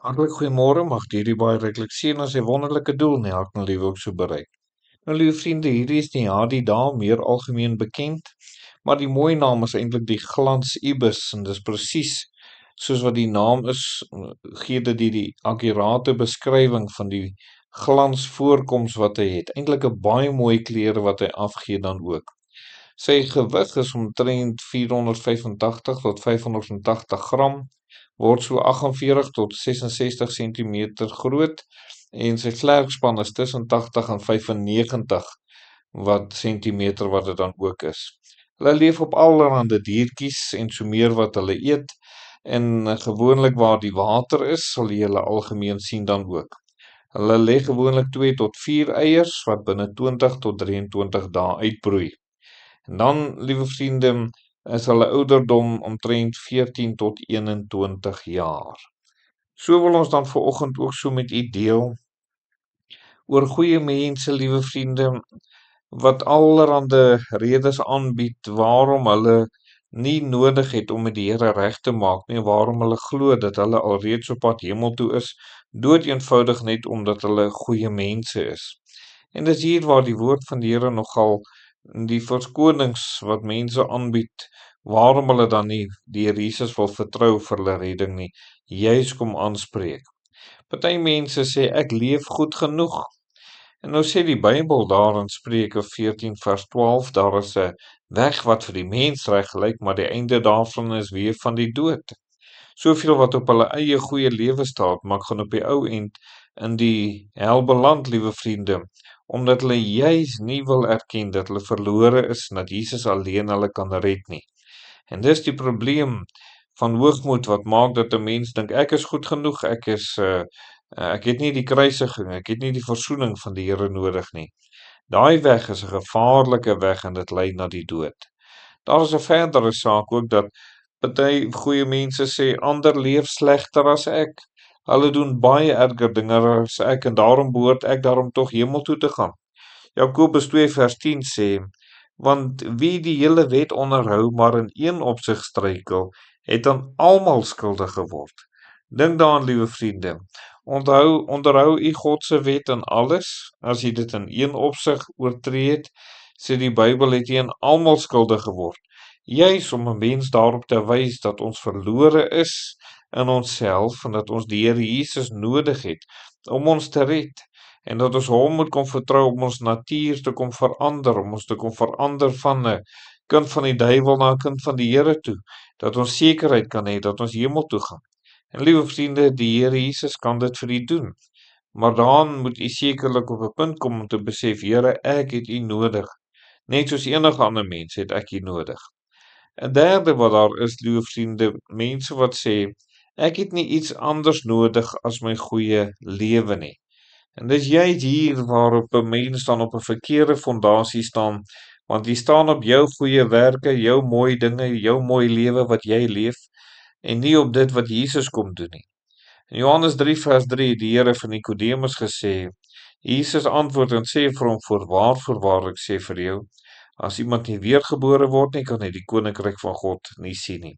Hartlik goeiemôre, mag hierdie baie ryklik seën en sy wonderlike doel in elk nou liewe ook so bereik. Nou liewe vriende, hierdie is nie die dae meer algemeen bekend, maar die mooi naam is eintlik die glans ibis en dis presies soos wat die naam is, gee dit die akkurate beskrywing van die glans voorkoms wat hy het. Eintlik 'n baie mooi kleur wat hy afgee dan ook. Sy gewig is omtrent 485 tot 580 gram, word so 48 tot 66 cm groot en sy vlerkspan is tussen 80 en 95 centimeter wat dit dan ook is. Hulle leef op allerhande diertjies en so meer wat hulle eet en gewoonlik waar die water is, sal jy hulle algemeen sien dan ook. Hulle lê gewoonlik 2 tot 4 eiers wat binne 20 tot 23 dae uitbroei. En dan, liewe vriende, is hulle ouderdom omtrent 14 tot 21 jaar. So wil ons dan vanoggend ook so met u deel oor goeie mense, liewe vriende, wat allerhande redes aanbied waarom hulle nie nodig het om met die Here reg te maak nie, waarom hulle glo dat hulle alreeds op pad hemel toe is, dood eenvoudig net omdat hulle goeie mense is. En dis hier waar die woord van die Here nogal die verskonings wat mense aanbied, waarom hulle dan nie die Here Jesus wil vertrou vir hulle redding nie, juis kom aanspreek. Party mense sê ek leef goed genoeg. En nou sê die Bybel daar in Spreuke 14 vers 12, daar is 'n weg wat vir die mens reg lyk, maar die einde daarvan is weer van die dood. Soveel wat op hulle eie goeie lewe staan, maar gaan op die ou end in die hel beland, liewe vriende, omdat hulle juis nie wil erken dat hulle verlore is en dat Jesus alleen hulle kan red nie. En dis die probleem van hoogmoed wat maak dat 'n mens dink ek is goed genoeg, ek het nie die kruisiging, ek het nie die versoening van die Here nodig nie. Daai weg is 'n gevaarlike weg en dit lei na die dood. Daar is 'n verdere saak ook dat party goeie mense sê ander leef slegter as ek. Hulle doen baie erger dinge as ek en daarom behoort ek daarom tog hemel toe te gaan. Jakobus 2 vers 10 sê, want wie die hele wet onderhou, maar in een opsig struikel, het aan almal skuldig geword. Dink daaraan, liewe vriende, onderhou u God se wet in alles, as jy dit in een opsig oortree het, sê die Bybel het jy aan almal skuldig geword. Juis om 'n mens daarop te wys dat ons verlore is in onsself en dat ons die Here Jesus nodig het om ons te red en dat ons hom moet kom vertrou om ons natuur te kom verander, om ons te kom verander van 'n kind van die duiwel na 'n kind van die Here toe, dat ons sekerheid kan hê dat ons hemel toe gaan. En liewe vriende, die Here Jesus kan dit vir u doen. Maar dan moet u sekerlik op 'n punt kom om te besef, Here, ek het u nodig. Net soos enige ander mens het ek u nodig. 'n Derde wat daar is, liewe vriende, mense wat sê, ek het nie iets anders nodig as my goeie lewe nie. En dis juist hier waarop 'n mens dan op 'n verkeerde fondasie staan, want jy staan op jou goeie werke, jou mooi dinge, jou mooi lewe wat jy leef, en nie op dit wat Jesus kom doen nie. In Johannes 3 vers 3 het die Here vir Nikodemus gesê, Jesus antwoord en sê vir hom, voorwaar ek sê vir jou, as iemand nie weergebore word nie, kan hy die koninkryk van God nie sien nie.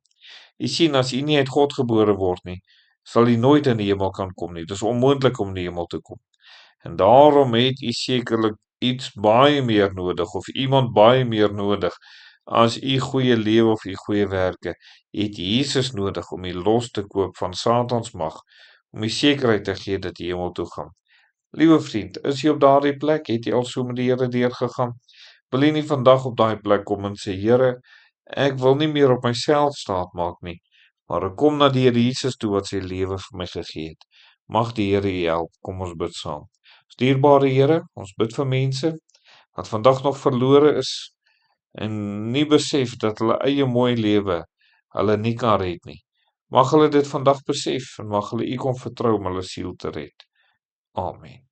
Jy sien, as jy nie uit God gebore word nie, sal jy nooit in die hemel kan kom nie. Dit is onmoontlik om in die hemel te kom. En daarom het jy sekerlik iets baie meer nodig, of iemand baie meer nodig, as u goeie lewe of u goeie werke, het Jesus nodig om u los te koop van Satans mag, om u sekerheid te gee dat jy hemel toe gaan. Liewe vriend, is jy op daardie plek, het jy al so met die Here deurgegaan? Wil jy nie vandag op daai plek kom en sê, Here, ek wil nie meer op myself staat maak nie, maar ek kom na die Here Jesus toe wat sy lewe vir my gegee het. Mag die Here u help, kom ons bid saam. Dierbare Here, ons bid vir mense wat vandag nog verlore is en nie besef dat hulle eie mooi lewe hulle nie kan red nie. Mag hulle dit vandag besef en mag hulle u kom vertrou om hulle siel te red. Amen.